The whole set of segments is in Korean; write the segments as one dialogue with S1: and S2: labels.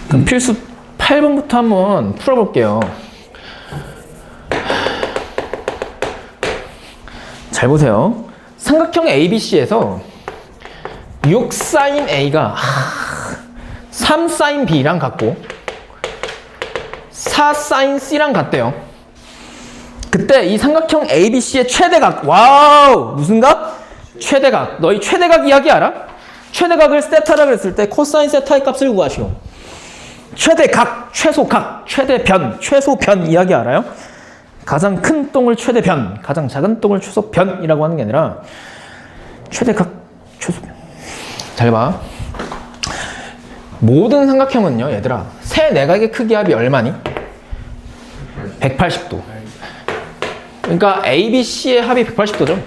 S1: 그럼 필수 8번부터 한번 풀어볼게요. 잘 보세요. 삼각형 ABC에서 6sin A가 3sin B랑 같고 4sin C랑 같대요. 그때 이 삼각형 ABC의 최대각, 와우! 무슨 각? 최대각. 너희 최대각 이야기 알아? 최대각을 세타라 그랬을 때 코사인 세타의 값을 구하시오. 최대각, 최소각, 최대변, 최소변 이야기 알아요? 가장 큰 똥을 최대변, 가장 작은 똥을 최소변이라고 하는 게 아니라 최대각, 최소변. 잘 봐. 모든 삼각형은요, 얘들아, 세 내각의 크기 합이 얼마니? 180도. 그러니까 ABC의 합이 180도죠.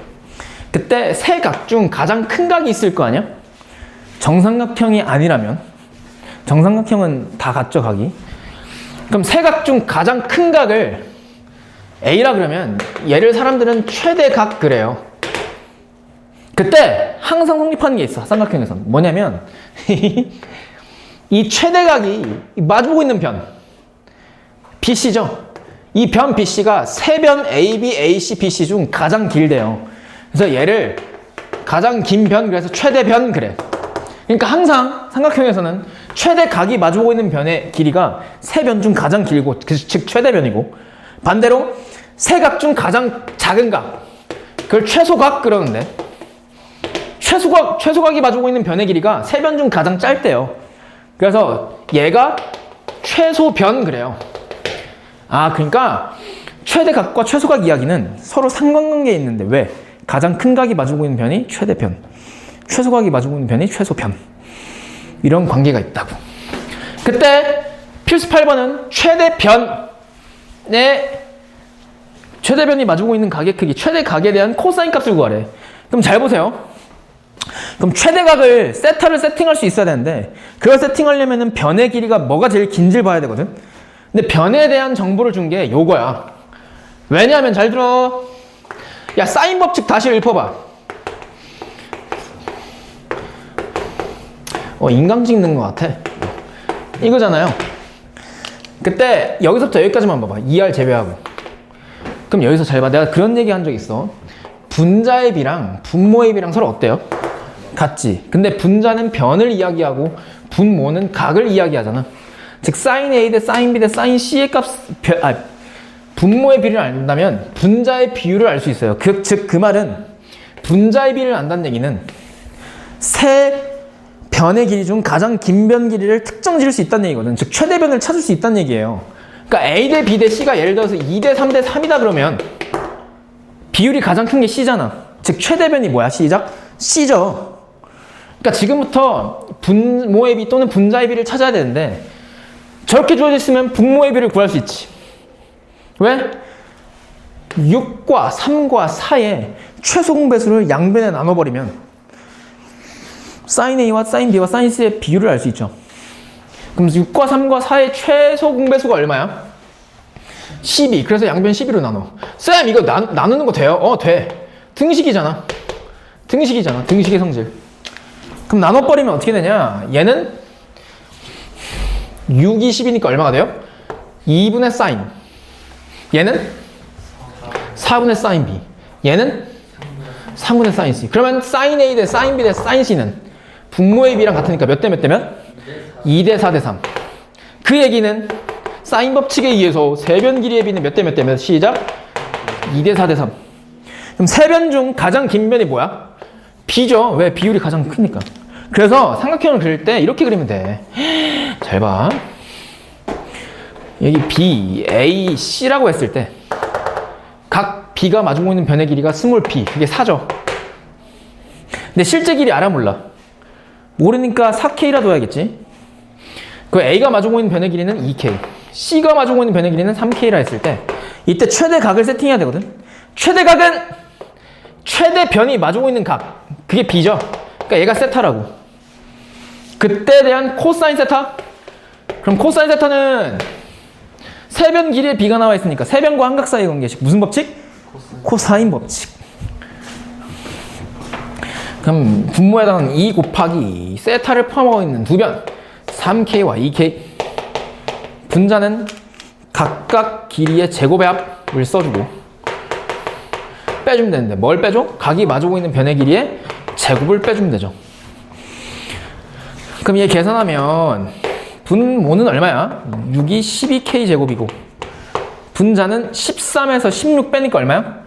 S1: 그때 세 각 중 가장 큰 각이 있을 거 아니야? 정삼각형이 아니라면, 정삼각형은 다 같죠, 각이. 그럼 세 각 중 가장 큰 각을 A라 그러면 얘를 사람들은 최대각 그래요. 그때 항상 성립하는 게 있어, 삼각형에서는. 뭐냐면 이 최대각이 마주보고 있는 변 BC죠. 이 변 BC가 세 변 AB, AC, BC 중 가장 길대요. 그래서 얘를 가장 긴 변, 그래서 최대변 그래. 그러니까 항상 삼각형에서는 최대각이 마주보고 있는 변의 길이가 세 변 중 가장 길고, 즉 최대변이고, 반대로 세 각 중 가장 작은 각, 그걸 최소각 그러는데, 최소각이 마주보고 있는 변의 길이가 세 변 중 가장 짧대요. 그래서 얘가 최소변 그래요. 아, 그러니까 최대각과 최소각 이야기는 서로 상관관계에 있는데, 왜? 가장 큰 각이 마주보고 있는 변이 최대변, 최소각이 마주보고 있는 변이 최소변, 이런 관계가 있다고. 그때 필수 8번은 최대변이 마주보고 있는 각의 크기, 최대각에 대한 코사인 값을 구하래. 그럼 잘 보세요. 그럼 최대각을 세타를 세팅할 수 있어야 되는데, 그걸 세팅하려면 변의 길이가 뭐가 제일 긴지를 봐야 되거든. 근데 변에 대한 정보를 준 게 요거야. 왜냐하면 잘 들어. 야, 사인 법칙 다시 읊어봐. 인강 찍는 것 같아. 이거잖아요. 그때 여기서부터 여기까지만 봐봐. 2R 제외하고. 그럼 여기서 잘 봐. 내가 그런 얘기 한 적 있어. 분자의 B랑 분모의 B랑 서로 어때요? 같지. 근데 분자는 변을 이야기하고 분모는 각을 이야기하잖아. 즉 sin A 대 sin B 대 sin C의 값, 분모의 비를 안다면 분자의 비율을 알 수 있어요. 즉 그 말은 분자의 비를 안다는 얘기는 세 변의 길이 중 가장 긴 변 길이를 특정 지을 수 있다는 얘기거든. 즉 최대변을 찾을 수 있다는 얘기예요. 그러니까 A 대 B 대 C가 예를 들어서 2 대 3 대 3이다 그러면 비율이 가장 큰 게 C잖아. 즉 최대변이 뭐야? 시작. C죠. 그러니까 지금부터 분모의 비 또는 분자의 비를 찾아야 되는데, 저렇게 주어져 있으면 분모의 비를 구할 수 있지. 왜? 6과 3과 4의 최소 공배수를 양변에 나눠버리면 sin A와 sin B와 sin C의 비율을 알 수 있죠. 그럼 6과 3과 4의 최소 공배수가 얼마야? 12. 그래서 양변 12로 나눠. 쌤, 이거 나누는 거 돼요? 돼. 등식이잖아. 등식의 성질. 그럼 나눠버리면 어떻게 되냐? 얘는 6이 10이니까 얼마가 돼요? 2분의 sin. 얘는 4분의 sin B. 얘는 3분의 sin C. 그러면 sin A 대 sin B 대 sin C는 분모의 B랑 같으니까 몇 대 몇 대면? 2 대 4 대 3. 그 얘기는 사인 법칙에 의해서 세변 길이의 B는 몇 대 몇 대면? 시작. 2 대 4 대 3. 그럼 세 변 중 가장 긴 변이 뭐야? B죠. 왜? 비율이 가장 크니까. 그래서 삼각형을 그릴 때 이렇게 그리면 돼. 잘 봐. 여기 B, A, C라고 했을 때 각 B가 마주보고 있는 변의 길이가 스몰 p, 그게 4죠. 근데 실제 길이 알아 몰라? 모르니까 4K라 둬야겠지. 그 A가 마주보고 있는 변의 길이는 2K, C가 마주보고 있는 변의 길이는 3K라 했을 때 이때 최대각을 세팅해야 되거든. 최대각은 최대변이 마주보고 있는 각, 그게 B죠. 그러니까 얘가 세타라고. 그때에 대한 코사인 세타? 그럼 코사인 세타는 세변 길이의 B가 나와 있으니까 세변과 한각 사이의 관계식. 무슨 법칙? 코사인 법칙. 그럼 분모에 해당하는 2 곱하기 세타를 포함하고 있는 두 변 3K와 2K. 분자는 각각 길이의 제곱의 합을 써주고 빼주면 되는데 뭘 빼줘? 각이 마주보고 있는 변의 길이의 제곱을 빼주면 되죠. 그럼 얘 계산하면 분모는 얼마야? 6이 12K 제곱이고 분자는 13에서 16 빼니까 얼마야?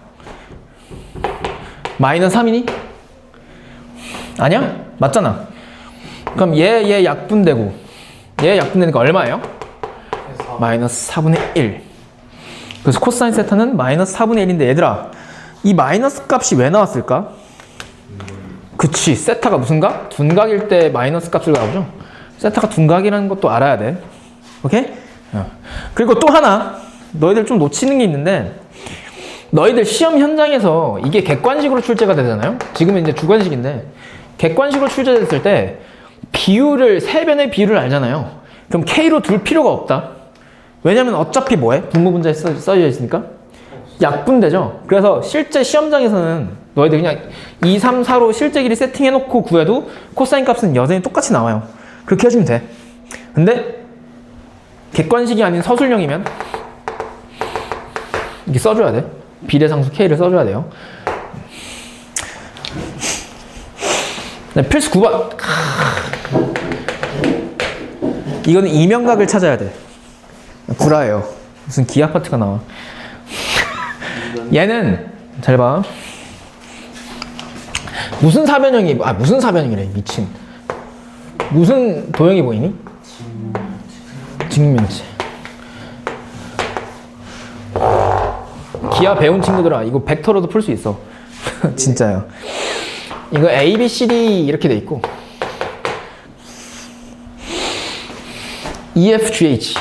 S1: 마이너스 3이니? 아니야? 맞잖아. 그럼 얘 약분되고 얘 약분되니까 얼마예요? 마이너스 4분의 1. 그래서 코사인 세타는 마이너스 4분의 1인데 얘들아 이 마이너스 값이 왜 나왔을까? 그치, 세타가 무슨 각? 둔각일 때 마이너스 값을 나오죠. 세타가 둔각이라는 것도 알아야 돼. 오케이? 그리고 또 하나 너희들 좀 놓치는 게 있는데 너희들 시험 현장에서 이게 객관식으로 출제가 되잖아요. 지금은 이제 주관식인데 객관식으로 출제됐을 때 비율을 세변의 비율을 알잖아요. 그럼 K로 둘 필요가 없다. 왜냐면 어차피 뭐해? 분모분자에 써져 있으니까 약분되죠. 그래서 실제 시험장에서는 너희들 그냥 2, 3, 4로 실제 길이 세팅해놓고 구해도 코사인 값은 여전히 똑같이 나와요. 그렇게 해주면 돼. 근데 객관식이 아닌 서술형이면 이렇게 써줘야 돼. 비례상수 K를 써줘야 돼요. 네, 필수 9번. 이거는 이명각을 찾아야 돼. 구라예요. 무슨 기아파트가 나와. 얘는 잘 봐. 무슨 사변형이 무슨 사변형이래 미친. 무슨 도형이 보이니? 직면체. 기아 배운 친구들아 이거 벡터로도 풀 수 있어. 진짜요. 이거 A, B, C, D 이렇게 돼 있고 E, F, G, H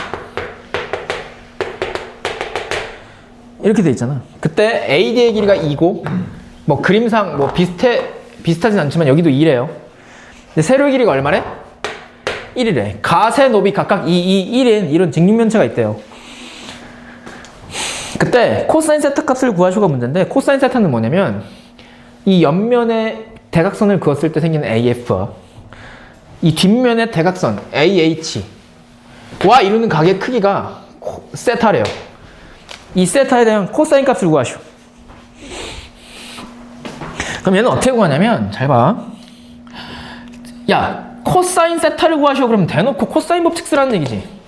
S1: 이렇게 돼 있잖아. 그때 AD의 길이가 2고 뭐 그림상 뭐 비슷하진 않지만 여기도 2래요. 근데 세로의 길이가 얼마래? 1이래. 가세 높이 각각 1인 이런 직육면체가 있대요. 그때 코사인 세타 값을 구하시오가 문제인데 코사인 세타는 뭐냐면 이 옆면에 대각선을 그었을 때 생기는 AF와 이 뒷면의 대각선 AH와 이루는 각의 크기가 세타래요. 이 세타에 대한 코사인 값을 구하시오. 그럼 얘는 어떻게 구하냐면 잘 봐. 야 코사인 세타를 구하시오. 그러면 대놓고 코사인 법칙 쓰라는 얘기지.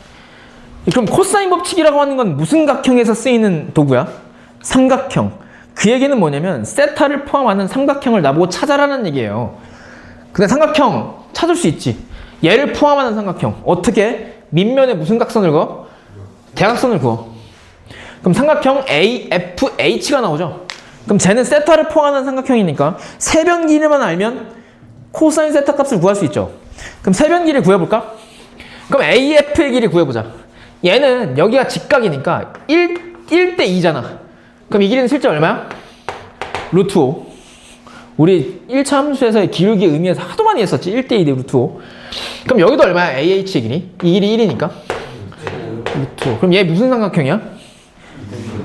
S1: 그럼 코사인 법칙이라고 하는 건 무슨 각형에서 쓰이는 도구야? 삼각형. 그 얘기는 뭐냐면 세타를 포함하는 삼각형을 나보고 찾아라는 얘기예요. 근데 삼각형 찾을 수 있지. 얘를 포함하는 삼각형 어떻게? 밑면에 무슨 각선을 그어? 대각선을 그어. 그럼 삼각형 AFH가 나오죠. 그럼 쟤는 세타를 포함하는 삼각형이니까 세변 길이만 알면 코사인 세타 값을 구할 수 있죠. 그럼 세변 길이 구해볼까? 그럼 AF의 길이 구해보자. 얘는 여기가 직각이니까 1대 2잖아. 그럼 이 길이는 실제 얼마야? 루트 5. 우리 1차 함수에서의 기울기 의미에서 하도 많이 했었지. 1대 2대 루트 5. 그럼 여기도 얼마야? AH의 길이? 이 길이 1이니까 루트 5. 그럼 얘 무슨 삼각형이야?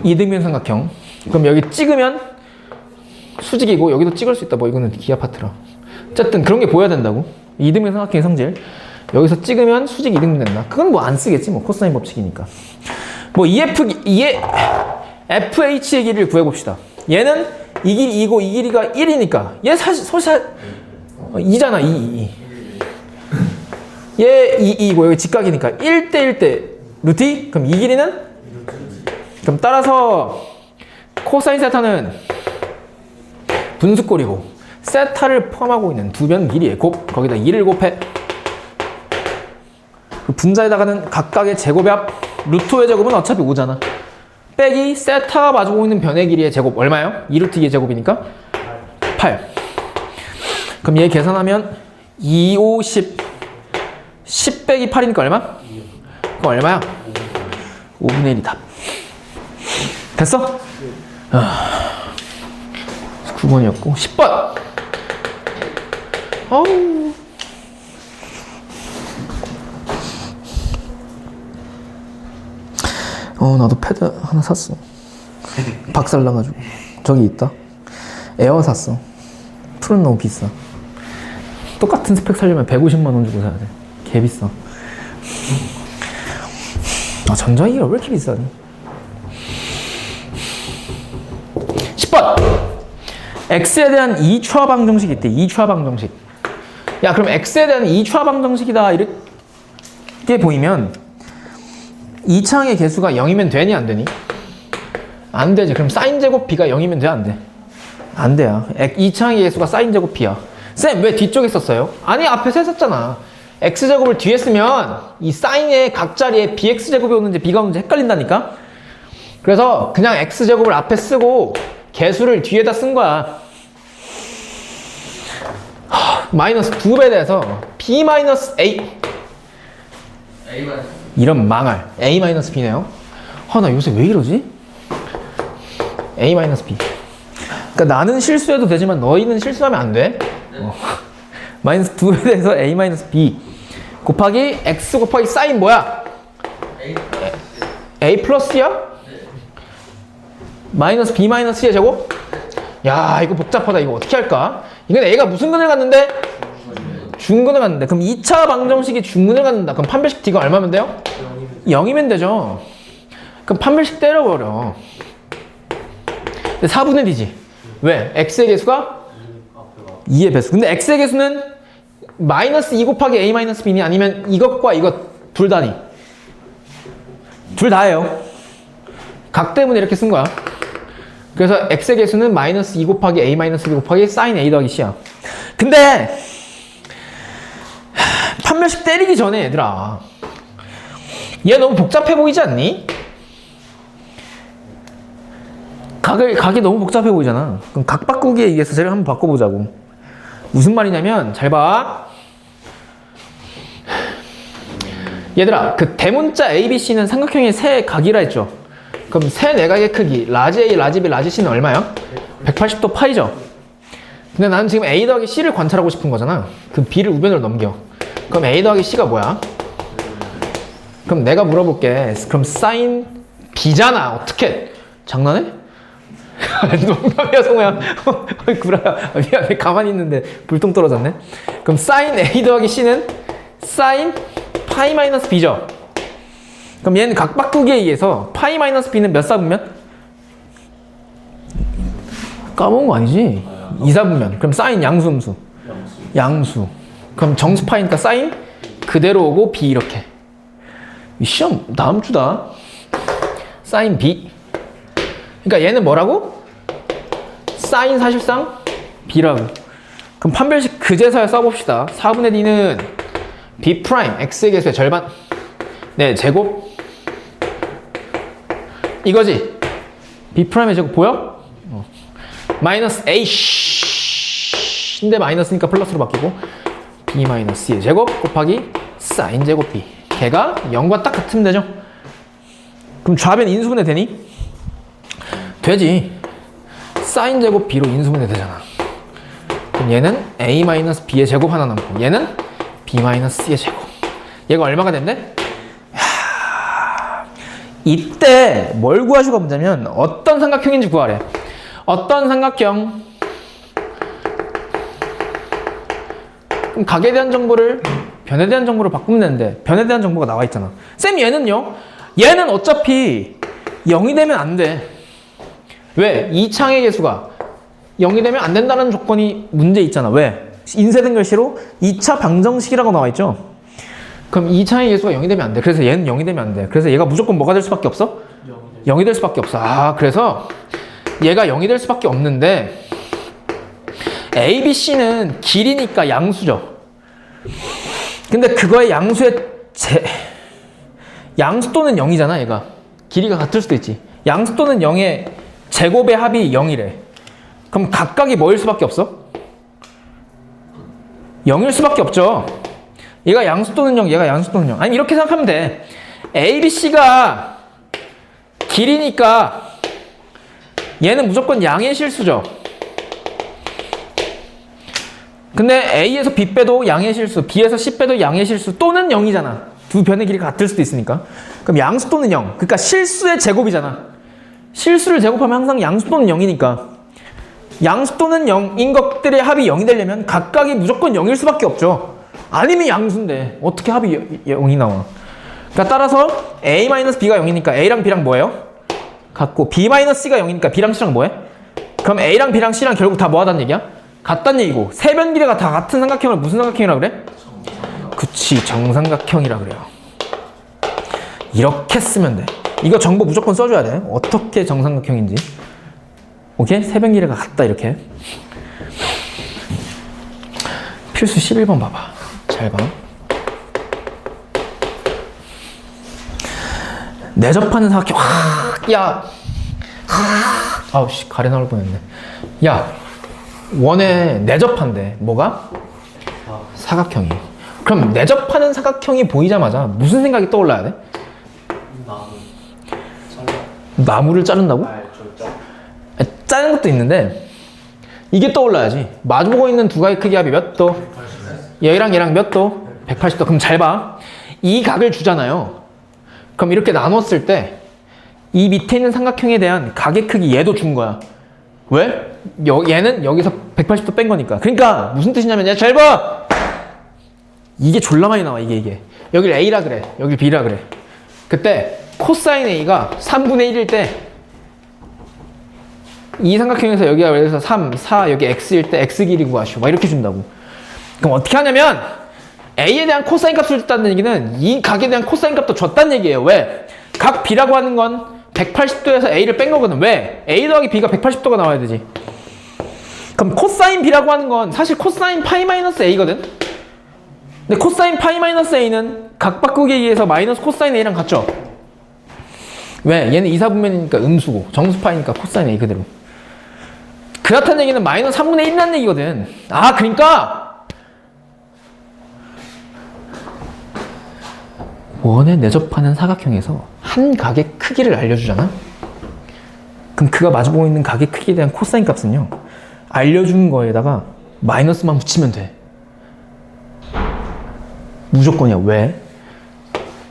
S1: 이등변 삼각형. 그럼 여기 찍으면 수직이고 여기도 찍을 수 있다. 뭐 이거는 기하파트라. 어쨌든 그런 게 보여야 된다고. 이등변 삼각형의 성질. 여기서 찍으면 수직 이등분 된다. 그건 뭐 안 쓰겠지. 뭐 코사인 법칙이니까. 뭐 FH의 길이를 구해봅시다. 얘는 이 길이 2고 이 길이가 1이니까 얘 사실 2잖아. 2. 얘 2이고 여기 직각이니까 1대 1대 루트 2? 그럼 이 길이는? 그럼 따라서 코사인 세타는 분수꼴이고 세타를 포함하고 있는 두 변 길이의 곱 거기다 2를 곱해. 그 분자에다가는 각각의 제곱의 합 루트 5의 제곱은 어차피 5잖아. 빼기 세타가 마주보고 있는 변의 길이의 제곱 얼마예요? 2루트 2의 제곱이니까 8. 그럼 얘 계산하면 2, 5, 10 10 빼기 8이니까 얼마? 그럼 얼마야? 5분의 1이 답. 됐어? 9번이었고 10번. 어우. 나도 패드 하나 샀어. 박살 나가지고. 저기 있다. 에어 샀어. 풀은 너무 비싸. 똑같은 스펙 살려면 150만 원 주고 사야 돼. 개 비싸. 아, 전자기기가 왜 이렇게 비싸니? 10번! x에 대한 2차 방정식이 있대. 2차 방정식. 야, 그럼 x에 대한 2차 방정식이다. 이렇게 보이면 2차항의 개수가 0이면 되니 안 되니? 안 되지. 그럼 사인 제곱 b가 0이면 돼, 안 돼? 안 돼요. 2차항의 개수가 사인 제곱 b야. 쌤, 왜 뒤쪽에 썼어요? 아니, 앞에서 했었잖아. x제곱을 뒤에 쓰면 이 사인의 각 자리에 bx제곱이 오는지 b가 오는지 헷갈린다니까? 그래서 그냥 x제곱을 앞에 쓰고 개수를 뒤에다 쓴 거야. 마이너스 2배 돼서 b 마이너스 a. 이런 망할. a 마이너스 b네요. 나 요새 왜 이러지? a 마이너스 b. 그러니까 나는 실수해도 되지만 너희는 실수하면 안 돼. 마이너스 2배 돼서 a 마이너스 b 곱하기 x 곱하기 사인 뭐야? a 플러스야? 마이너스 b 마이너스 c의 제곱? 야, 이거 복잡하다. 이거 어떻게 할까? 이건 a가 무슨 근을 갖는데? 중근을 갖는데. 그럼 2차 방정식이 중근을 갖는다. 그럼 판별식 d가 얼마면 돼요? 0이면 되죠. 그럼 판별식 때려버려. 근데 4분의 d지. 왜? x의 개수가 2의 배수. 근데 x의 개수는 마이너스 2 곱하기 a 마이너스 b니 아니면 이것과 이것 둘 다니? 둘 다예요. 각 때문에 이렇게 쓴 거야. 그래서 x의 개수는 마이너스 2 곱하기 a 마이너스 b 곱하기 사인 a 더하기 c야. 근데 판별식 때리기 전에 얘들아, 얘 너무 복잡해 보이지 않니? 각이 너무 복잡해 보이잖아. 그럼 각 바꾸기에 의해서 제가 한번 바꿔보자고. 무슨 말이냐면 잘 봐. 얘들아, 그 대문자 ABC는 삼각형의 세 각이라 했죠. 그럼 세 내각의 크기 라지 A, 라지 B, 라지 C는 얼마야? 180도 파이죠. 근데 나는 지금 A 더하기 C를 관찰하고 싶은 거잖아. 그럼 B를 우변으로 넘겨. 그럼 A 더하기 C가 뭐야? 그럼 내가 물어볼게. 그럼 사인 B잖아. 어떻게? 장난해? 농담이야, 성우야. 구라야. 미안해. 가만히 있는데 불똥 떨어졌네. 그럼 사인 A 더하기 C는 사인 파이 마이너스 B죠. 그럼 얘는 각 바꾸기에 의해서 파이 마이너스 B는 몇 사분면? 까먹은 거 아니지? 2사분면. 그럼 사인 양수 음수? 양수. 그럼 정수 파이니까 사인 그대로 오고 B 이렇게. 시험 다음 주다. 사인 B. 그러니까 얘는 뭐라고? 사인 사실상 B라고. 그럼 판별식 그제서야 써봅시다. 4분의 D는 B 프라임 X의 개수의 절반. 네, 제곱. 이거지? B 프라임의 제곱 보여? 마이너스 A 인데 마이너스니까 플러스로 바뀌고 B 마이너스 C의 제곱 곱하기 사인 제곱 B. 걔가 0과 딱 같으면 되죠? 그럼 좌변 인수분해 되니? 되지. 사인 제곱 B로 인수분해 되잖아. 그럼 얘는 A 마이너스 B의 제곱 하나 남고 얘는 B 마이너스 C의 제곱. 얘가 얼마가 된대? 이때 뭘 구하시고 문제면 어떤 삼각형인지 구하래. 어떤 삼각형? 그럼 각에 대한 정보를 변에 대한 정보로 바꾸면 되는데 변에 대한 정보가 나와 있잖아. 쌤, 얘는요? 얘는 어차피 0이 되면 안 돼. 왜? 2창의 개수가 0이 되면 안 된다는 조건이 문제 있잖아. 왜? 인쇄된 글씨로 2차 방정식이라고 나와 있죠. 그럼 2차의 개수가 0이 되면 안 돼. 그래서 얘는 0이 되면 안 돼. 그래서 얘가 무조건 뭐가 될 수밖에 없어? 0이 될 수밖에 없어. 아, 그래서 얘가 0이 될 수밖에 없는데 A, B, C는 길이니까 양수죠. 근데 그거의 양수의 양수 또는 0이잖아. 얘가 길이가 같을 수도 있지. 양수 또는 0의 제곱의 합이 0이래. 그럼 각각이 뭐일 수밖에 없어? 0일 수밖에 없죠. 얘가 양수 또는 0, 얘가 양수 또는 0. 아니, 이렇게 생각하면 돼. A, B, C가 길이니까 얘는 무조건 양의 실수죠. 근데 A에서 B 빼도 양의 실수, B에서 C 빼도 양의 실수 또는 0이잖아. 두 변의 길이가 같을 수도 있으니까. 그럼 양수 또는 0. 그러니까 실수의 제곱이잖아. 실수를 제곱하면 항상 양수 또는 0이니까. 양수 또는 0인 것들의 합이 0이 되려면 각각이 무조건 0일 수밖에 없죠. 아니면 양수인데 어떻게 합이 0이 나와? 그러니까 따라서 a-b가 0이니까 a랑 b랑 뭐예요? 같고 b-c가 0이니까 b랑 c랑 뭐해? 그럼 a랑 b랑 c랑 결국 다 뭐 하단 얘기야? 같단 얘기고 세변 길이가 다 같은 삼각형을 무슨 삼각형이라 그래? 그치, 정삼각형이라 그래요. 이렇게 쓰면 돼. 이거 정보 무조건 써줘야 돼. 어떻게 정삼각형인지. 오케이? 세변 길이가 같다 이렇게. 필수 11번 봐봐. 잘 봐. 내접하는 삼각형. 야. 아우 씨, 가래 나올 뻔했네. 야, 원에 내접한대. 뭐가? 사각형이. 그럼 내접하는 사각형이 보이자마자 무슨 생각이 떠올라야 돼? 나무를 자른다고? 자른 것도 있는데 이게 떠올라야지. 마주보고 있는 두 각의 크기 합이 몇 도? 얘랑 얘랑 몇 도? 180도. 그럼 잘 봐. 이 각을 주잖아요. 그럼 이렇게 나눴을 때 이 밑에 있는 삼각형에 대한 각의 크기 얘도 준 거야. 왜? 얘는 여기서 180도 뺀 거니까. 그러니까 무슨 뜻이냐면, 야, 잘 봐! 이게 졸라 많이 나와, 이게. 여길 A라 그래. 여길 B라 그래. 그때 코사인 A가 3분의 1일 때 이 삼각형에서 여기가 예를 들어서 3, 4, 여기 X일 때 X 길이 구하시오. 막 이렇게 준다고. 그럼 어떻게 하냐면 A에 대한 코사인 값을 줬다는 얘기는 이 각에 대한 코사인 값도 줬다는 얘기예요. 왜? 각 B라고 하는 건 180도에서 A를 뺀 거거든. 왜? A 더하기 B가 180도가 나와야 되지. 그럼 코사인 B라고 하는 건 사실 코사인 파이 마이너스 A거든. 근데 코사인 파이 마이너스 A는 각 바꾸기에 의해서 마이너스 코사인 A랑 같죠? 왜? 얘는 이사분면이니까 음수고 정수파이니까 코사인 A 그대로. 그렇다는 얘기는 마이너스 3분의 1이라는 얘기거든. 아, 그러니까 원에 내접하는 사각형에서 한 각의 크기를 알려주잖아? 그럼 그가 마주보고 있는 각의 크기에 대한 코사인 값은요, 알려준 거에다가 마이너스만 붙이면 돼. 무조건이야. 왜?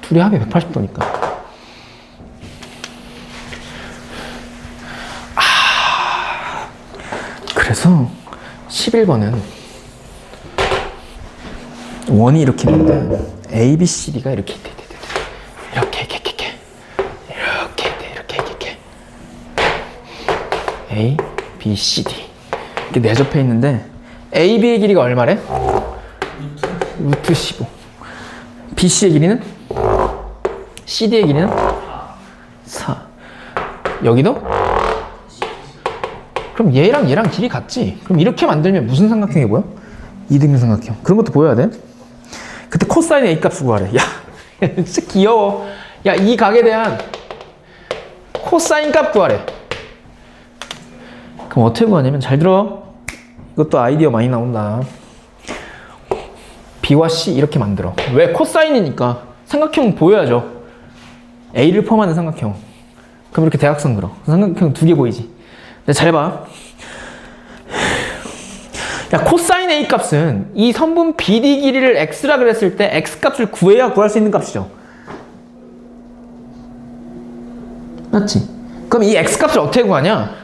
S1: 둘이 합이 180도니까. 그래서 11번은 원이 이렇게 있는데 A, B, C, D가 이렇게 돼. 이렇게 A, B, C, D 이렇게 내접해 있는데 A, B의 길이가 얼마래? 루트 15. B, C의 길이는? C, D의 길이는? 4. 여기도? 그럼 얘랑 길이 같지? 그럼 이렇게 만들면 무슨 삼각형이 보여? 이등변 삼각형. 그런 것도 보여야 돼. 그때 코사인 A 값을 구하래. 야, 진짜 귀여워. 야, 이 각에 대한 코사인 값 구하래. 그럼 어떻게 구하냐면, 잘 들어. 이것도 아이디어 많이 나온다. B와 C 이렇게 만들어. 왜? 코사인이니까 삼각형 보여야죠. A를 포함하는 삼각형. 그럼 이렇게 대각선 그려. 삼각형 두 개 보이지? 근데 잘 봐. 야, 코사인 A 값은 이 선분 BD 길이를 X라 그랬을 때 X 값을 구해야 구할 수 있는 값이죠. 맞지? 그럼 이 X 값을 어떻게 구하냐?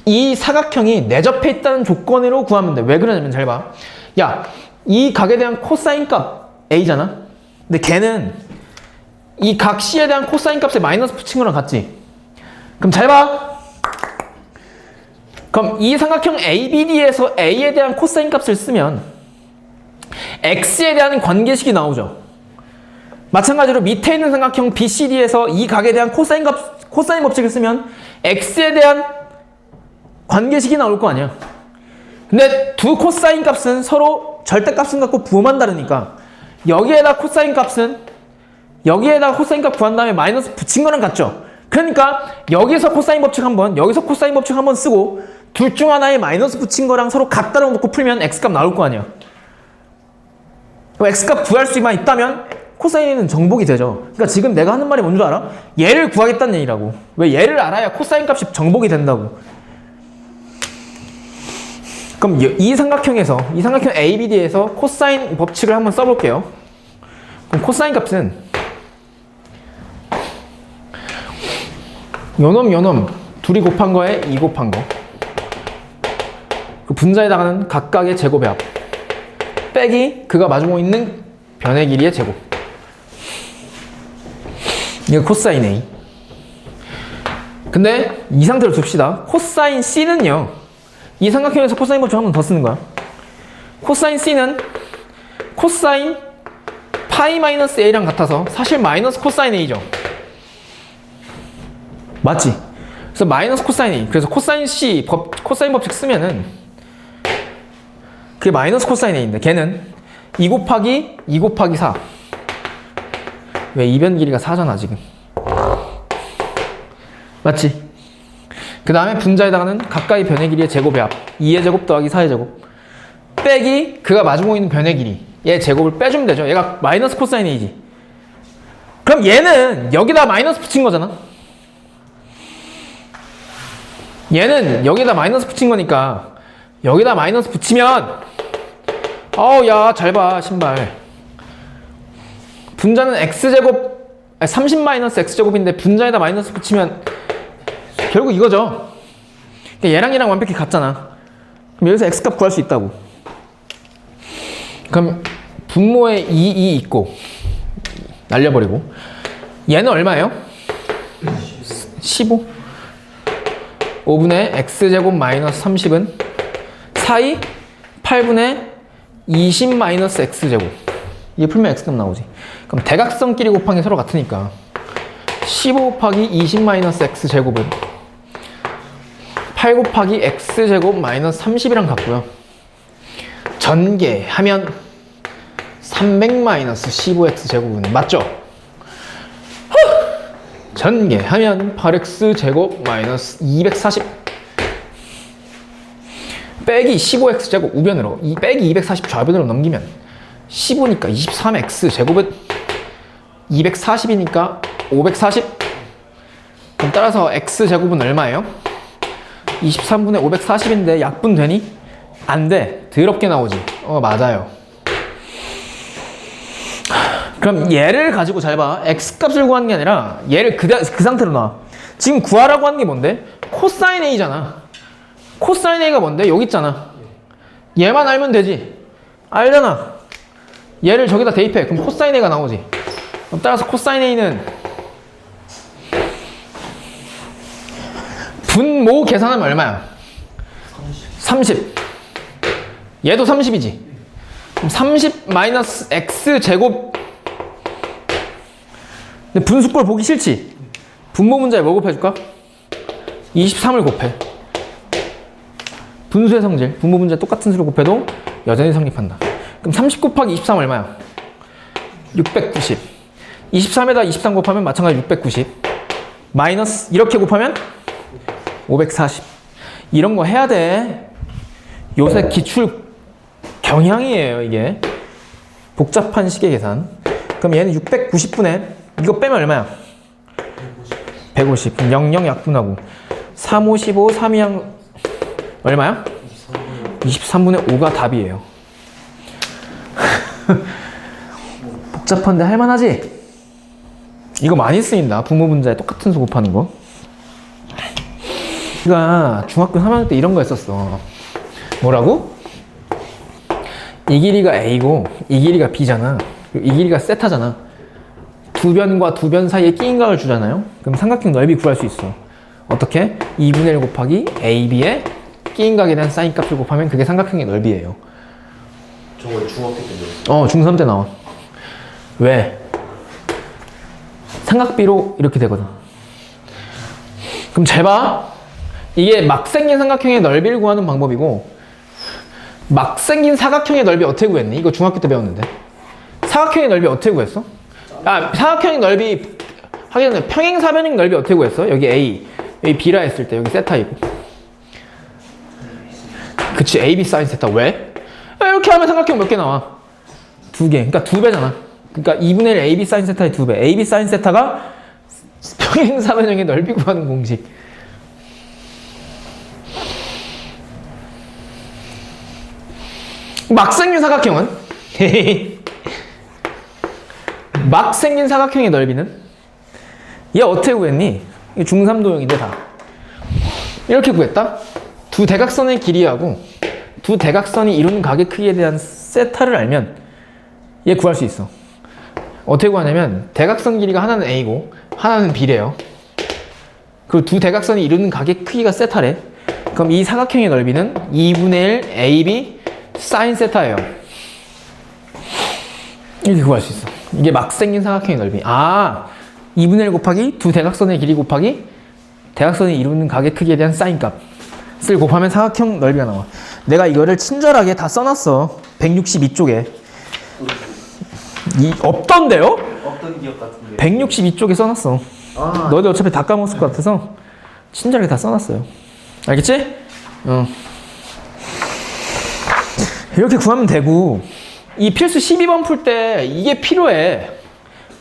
S1: 이 사각형이 내접해 있다는 조건으로 구하면 돼. 왜 그러냐면 잘 봐. 야, 이 각에 대한 코사인 값 A잖아? 근데 걔는 이 각 C에 대한 코사인 값에 마이너스 붙인 거랑 같지? 그럼 잘 봐. 그럼 이 삼각형 ABD에서 A에 대한 코사인 값을 쓰면 X에 대한 관계식이 나오죠. 마찬가지로 밑에 있는 삼각형 BCD에서 이 각에 대한 코사인 법칙을 쓰면 X에 대한 관계식이 나올 거 아니야. 근데 두 코사인 값은 서로 절대값은 같고 부호만 다르니까 여기에다 코사인 값은 여기에다 코사인 값 구한 다음에 마이너스 붙인 거랑 같죠. 그러니까 여기서 코사인 법칙 한번, 여기서 코사인 법칙 한번 쓰고 둘 중 하나에 마이너스 붙인 거랑 서로 같다라고 놓고 풀면 X값 나올 거 아니야. X값 구할 수만 있다면 코사인은 정복이 되죠. 그러니까 지금 내가 하는 말이 뭔 줄 알아? 얘를 구하겠다는 얘기라고. 왜? 얘를 알아야 코사인 값이 정복이 된다고. 그럼 이 삼각형 ABD에서 코사인 법칙을 한번 써볼게요. 그럼 코사인 값은 요놈 둘이 곱한 거에 2 곱한 거. 그 분자에다가는 각각의 제곱의 합 빼기 그가 마주보고 있는 변의 길이의 제곱. 이거 코사인 A. 근데 이 상태로 둡시다. 코사인 C는요. 이 삼각형에서 코사인 법칙 한 번 더 쓰는 거야. 코사인 C는 코사인 파이 마이너스 A랑 같아서 사실 마이너스 코사인 A죠. 맞지? 그래서 마이너스 코사인 A. 그래서 코사인 C 코사인 법칙 쓰면은 그게 마이너스 코사인 A인데 걔는 2 곱하기 2 곱하기 4. 왜 이변 길이가 4잖아 지금. 맞지? 그 다음에 분자에다가는 가까이 변의 길이의 제곱의 합 2의 제곱 더하기 4의 제곱 빼기 그가 마주보고 있는 변의 길이 얘 제곱을 빼주면 되죠. 얘가 마이너스 코사인 A지. 그럼 얘는 여기다 마이너스 붙인 거잖아. 얘는 여기다 마이너스 붙인 거니까 여기다 마이너스 붙이면 야 잘 봐 신발. 분자는 x제곱 30 마이너스 x제곱인데 분자에다 마이너스 붙이면 결국 이거죠. 그러니까 얘랑 얘랑 완벽히 같잖아. 그럼 여기서 x값 구할 수 있다고. 그럼 분모에 2 있고 날려버리고 얘는 얼마예요? 15 5분의 x제곱 마이너스 30은 4이 8분의 20 마이너스 x제곱. 이게 풀면 x값 나오지. 그럼 대각선끼리 곱하기 서로 같으니까 15 곱하기 20 마이너스 x제곱은 8 곱하기 x제곱 마이너스 30이랑 같고요. 전개하면 300 마이너스 15x제곱은 맞죠? 전개하면 8x제곱 마이너스 240 빼기 15x제곱 우변으로 이 빼기 240 좌변으로 넘기면 15니까 23x제곱은 240이니까 540. 그럼 따라서 x제곱은 얼마예요? 23분의 540인데 약분되니? 안 돼. 더럽게 나오지. 맞아요. 그럼 얘를 가지고 잘 봐. x값을 구하는 게 아니라 얘를 그 상태로 놔. 지금 구하라고 하는 게 뭔데? 코사인 A잖아. 코사인 A가 뭔데? 여기 있잖아. 얘만 알면 되지. 알잖아. 얘를 저기다 대입해. 그럼 코사인 A가 나오지. 그럼 따라서 코사인 A는 분모 계산하면 얼마야? 30. 얘도 30이지. 그럼 30 마이너스 x제곱. 근데 분수꼴 보기 싫지? 분모 문자에 뭐 곱해줄까? 23을 곱해. 분수의 성질. 분모 문자에 똑같은 수를 곱해도 여전히 성립한다. 그럼 30 곱하기 23 얼마야? 690. 23에다 23 곱하면 마찬가지로 690. 마이너스 이렇게 곱하면 540. 이런 거 해야 돼. 요새 기출 경향이에요, 이게. 복잡한 식의 계산. 그럼 얘는 690분의 이거 빼면 얼마야? 150. 그럼 00 약분하고 3, 5, 15, 3, 2양 얼마야? 23분의 5가 답이에요. 복잡한데 할만하지? 이거 많이 쓰인다. 분모 분자에 똑같은 수 곱하는 거. 우리가 중학교 3학년 때 이런 거 했었어. 뭐라고? 이 길이가 A고 이 길이가 B잖아. 이 길이가 세타잖아. 두 변과 두 변 사이에 끼인 각을 주잖아요. 그럼 삼각형 넓이 구할 수 있어. 어떻게? 2분의 1 곱하기 AB의 끼인 각에 대한 사인 값을 곱하면 그게 삼각형의 넓이에요.
S2: 저거 중학교 때 배웠어.
S1: 중3 때 나와. 왜? 삼각비로 이렇게 되거든. 그럼 잘 봐. 이게 막 생긴 삼각형의 넓이를 구하는 방법이고 막 생긴 사각형의 넓이 어떻게 구했니? 이거 중학교 때 배웠는데. 사각형의 넓이 어떻게 구했어? 사각형의 넓이 하기 전에 평행사변형 넓이 어떻게 구했어? 여기 A, 여기 B라 했을 때 여기 세타이고. 그치, AB 사인 세타. 왜? 이렇게 하면 삼각형 몇 개 나와? 2개. 그러니까 2배잖아. 그러니까 2분의 1 AB 사인 세타의 2배. AB 사인 세타가 평행사변형의 넓이 구하는 공식. 막 생긴 사각형은? 막 생긴 사각형의 넓이는? 얘 어떻게 구했니? 중3도형인데 다. 이렇게 구했다? 두 대각선의 길이하고 두 대각선이 이루는 각의 크기에 대한 세타를 알면 얘 구할 수 있어. 어떻게 구하냐면 대각선 길이가 하나는 A고 하나는 B래요. 그리고 두 대각선이 이루는 각의 크기가 세타래. 그럼 이 사각형의 넓이는 2분의 1 AB 사인 세타예요. 이렇게 구할 수 있어. 이게 막 생긴 사각형의 넓이. 2분의 1 곱하기 두 대각선의 길이 곱하기 대각선이 이루는 각의 크기에 대한 사인 값을 곱하면 사각형 넓이가 나와. 내가 이거를 친절하게 다 써놨어. 162쪽에. 없던데요?
S2: 없던 기억 같은데.
S1: 162쪽에 써놨어. 너희들 어차피 다 까먹었을 것 같아서 친절하게 다 써놨어요. 알겠지? 이렇게 구하면 되고, 이 필수 12번 풀 때 이게 필요해.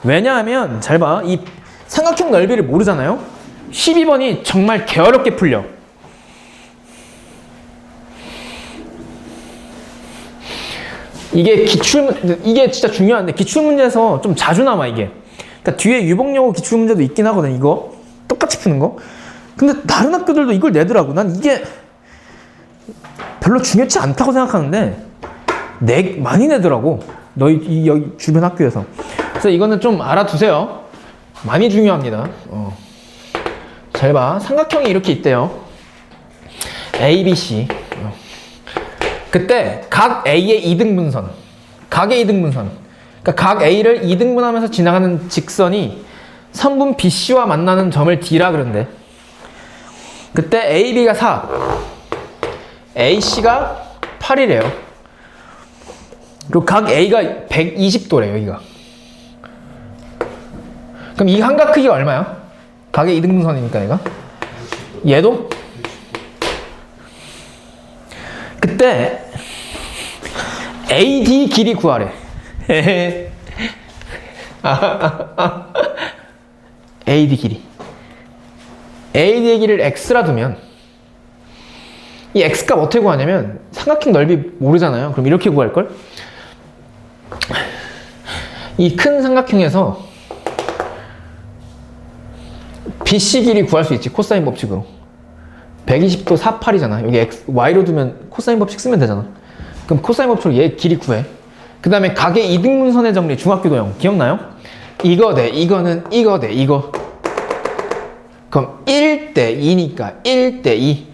S1: 왜냐하면 잘 봐. 이 삼각형 넓이를 모르잖아요. 12번이 정말 개어렵게 풀려. 이게 이게 진짜 중요한데 기출문제에서 좀 자주 나와 이게. 그러니까 뒤에 유복여고 기출문제도 있긴 하거든. 이거 똑같이 푸는 거. 근데 다른 학교들도 이걸 내더라고. 난 이게 별로 중요치 않다고 생각하는데 많이 내더라고. 너희 여기 주변 학교에서. 그래서 이거는 좀 알아두세요. 많이 중요합니다. 잘 봐. 삼각형이 이렇게 있대요. A, B, C. 그때 각 A의 이등분선. 각의 이등분선. 그러니까 각 A를 이등분하면서 지나가는 직선이 선분 BC와 만나는 점을 D라 그런대. 그때 AB가 4, AC가 8이래요. 그리고 각 A가 120도래요, 여기가. 그럼 이 한각 크기가 얼마야? 각의 이등분선이니까 얘가. 얘도? 그때 AD 길이 구하래. AD 길이. AD의 길이를 X라 두면 이 X값 어떻게 구하냐면 삼각형 넓이 모르잖아요. 그럼 이렇게 구할걸? 이 큰 삼각형에서 BC 길이 구할 수 있지. 코사인 법칙으로. 120도 48이잖아. 여기 Y로 두면 코사인 법칙 쓰면 되잖아. 그럼 코사인 법칙으로 얘 길이 구해. 그 다음에 각의 이등분선의 정리 중학교 도형 기억나요? 이거 대 이거는 이거 대 이거. 그럼 1대 2니까 1대 2.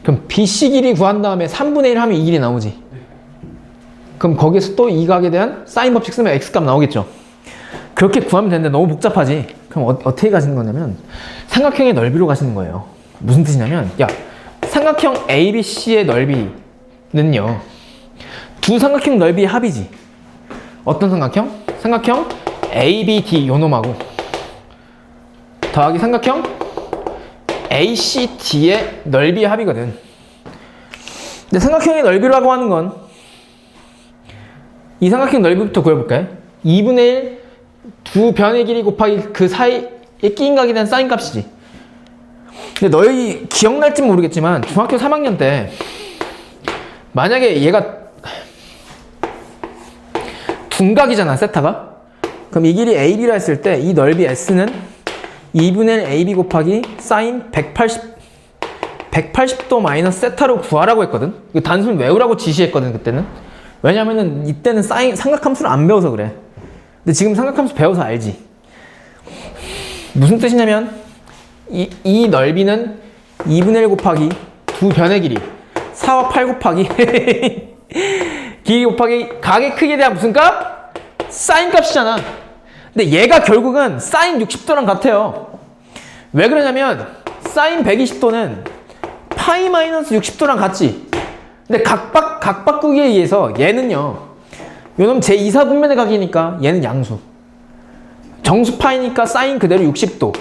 S1: 그럼 BC 길이 구한 다음에 3분의 1 하면 이 길이 나오지. 그럼 거기에서 또 이 각에 대한 사인 법칙 쓰면 X값 나오겠죠. 그렇게 구하면 되는데 너무 복잡하지. 그럼 어떻게 가시는 거냐면 삼각형의 넓이로 가시는 거예요. 무슨 뜻이냐면 삼각형 ABC의 넓이는요 두 삼각형 넓이의 합이지. 어떤 삼각형? 삼각형 ABD 요놈하고 더하기 삼각형 ACD의 넓이의 합이거든. 근데 삼각형의 넓이라고 하는 건 이 삼각형 넓이부터 구해볼까요? 2분의 1 두 변의 길이 곱하기 그 사이에 끼인 각에 대한 사인 값이지. 근데 너희 기억날지 모르겠지만 중학교 3학년 때 만약에 얘가 둔각이잖아, 세타가. 그럼 이 길이 AB라 했을 때 이 넓이 S는 2분의 1 AB 곱하기 사인 180도 마이너스 세타로 구하라고 했거든. 이거 단순히 외우라고 지시했거든, 그때는. 왜냐면은 이때는 삼각함수를 안 배워서 그래. 근데 지금 삼각함수 배워서 알지. 무슨 뜻이냐면 이 넓이는 2분의 1 곱하기 두 변의 길이 4와 8 곱하기 길이 곱하기 각의 크기에 대한 무슨 값? 사인 값이잖아. 근데 얘가 결국은 사인 60도랑 같아요. 왜 그러냐면 사인 120도는 파이 마이너스 60도랑 같지. 근데 각 바꾸기에 의해서 얘는요 요놈 제2사분면의 각이니까 얘는 양수, 정수 파이니까 사인 그대로 60도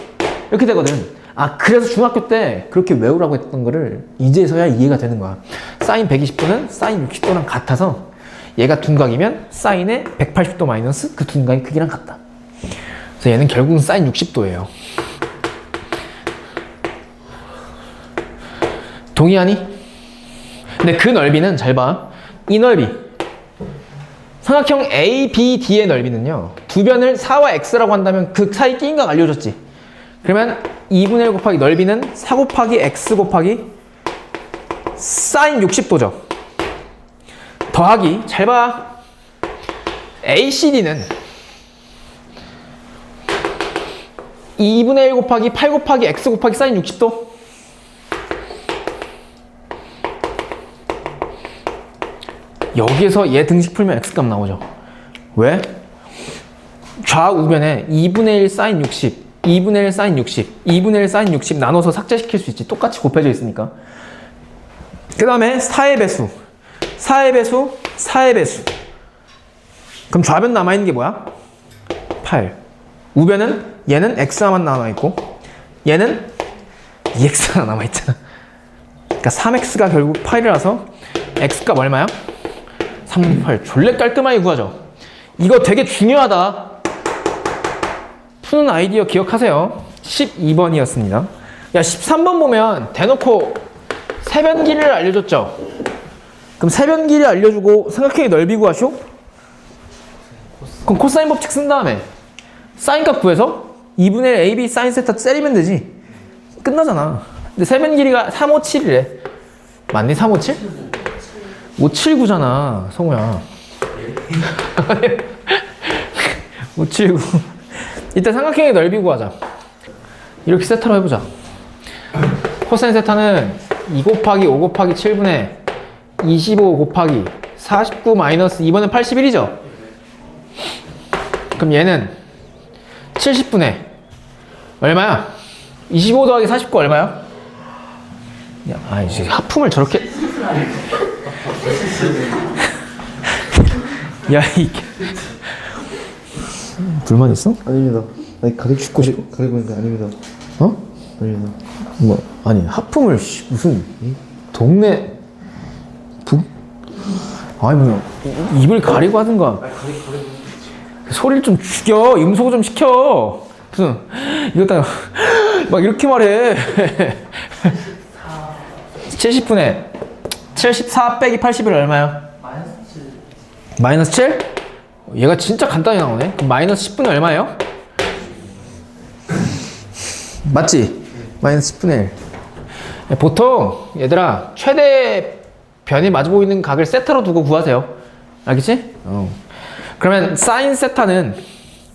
S1: 이렇게 되거든. 그래서 중학교 때 그렇게 외우라고 했던 거를 이제서야 이해가 되는 거야. 사인 120도는 사인 60도랑 같아서 얘가 둔각이면 사인의 180도 마이너스 그 둔각의 크기랑 같다. 그래서 얘는 결국은 사인 60도예요. 동의하니? 근데 그 넓이는 잘 봐. 이 넓이. 삼각형 ABD의 넓이는요. 두 변을 4와 X라고 한다면 그 사이 끼인 각 알려줬지. 그러면 2분의 1 곱하기 넓이는 4 곱하기 X 곱하기 사인 60도죠. 더하기 잘 봐. ACD는 2분의 1 곱하기 8 곱하기 x 곱하기 사인 60도. 여기에서 얘 등식 풀면 x값 나오죠. 왜? 좌우변에 2분의 1 사인 60, 2분의 1 사인 60, 2분의 1 사인 60 나눠서 삭제시킬 수 있지. 똑같이 곱해져 있으니까. 그 다음에 4의 배수, 4의 배수, 4의 배수. 그럼 좌변 남아있는 게 뭐야? 8. 우변은 얘는 x만 남아있고 얘는 2x가 남아있잖아. 그러니까 3x가 결국 8이라서 x값 얼마야? 3분의 8. 졸래 깔끔하게 구하죠. 이거 되게 중요하다. 푸는 아이디어 기억하세요. 12번이었습니다. 야, 13번 보면 대놓고 세변 길이를 알려줬죠. 그럼 세변 길이 알려주고 삼각형의 넓이 구하쇼? 그럼 코사인 법칙 쓴 다음에 사인값 구해서 2분의 1 AB 사인 세타 때리면 되지. 끝나잖아. 근데 세변 길이가 357이래. 맞니? 357? 579잖아, 성우야. 579. 이때 삼각형의 넓이 구하자. 이렇게 세타로 해보자. 코사인 세타는 2 곱하기 5 곱하기 7분의 25 곱하기 49 마이너스 2번은 81이죠? 그럼 얘는 70분의 얼마야? 25 더하기 49 얼마야? 야, 아니, 지금 하품을 저렇게. 야, 이게. 불만 있어?
S2: 아닙니다. 아니 가르쳐 죽고 싶 가르쳐 보니까 아닙니다.
S1: 어?
S2: 아닙니다.
S1: 뭐, 아니, 하품을, 무슨, 동네, 아니, 뭐, 입을 가리고 하든가. 소리를 좀 죽여. 음소거 좀 시켜. 무슨, 이거 막 이렇게 말해. 70분의 74 빼기 81 얼마야? 마이너스 7? 얘가 진짜 간단히 나오네. 그럼 마이너스 10분의 얼마예요? 맞지? 마이너스 10분의 1. 보통 얘들아 최대 변이 마주보고 있는 각을 세타로 두고 구하세요. 알겠지? 그러면 사인 세타는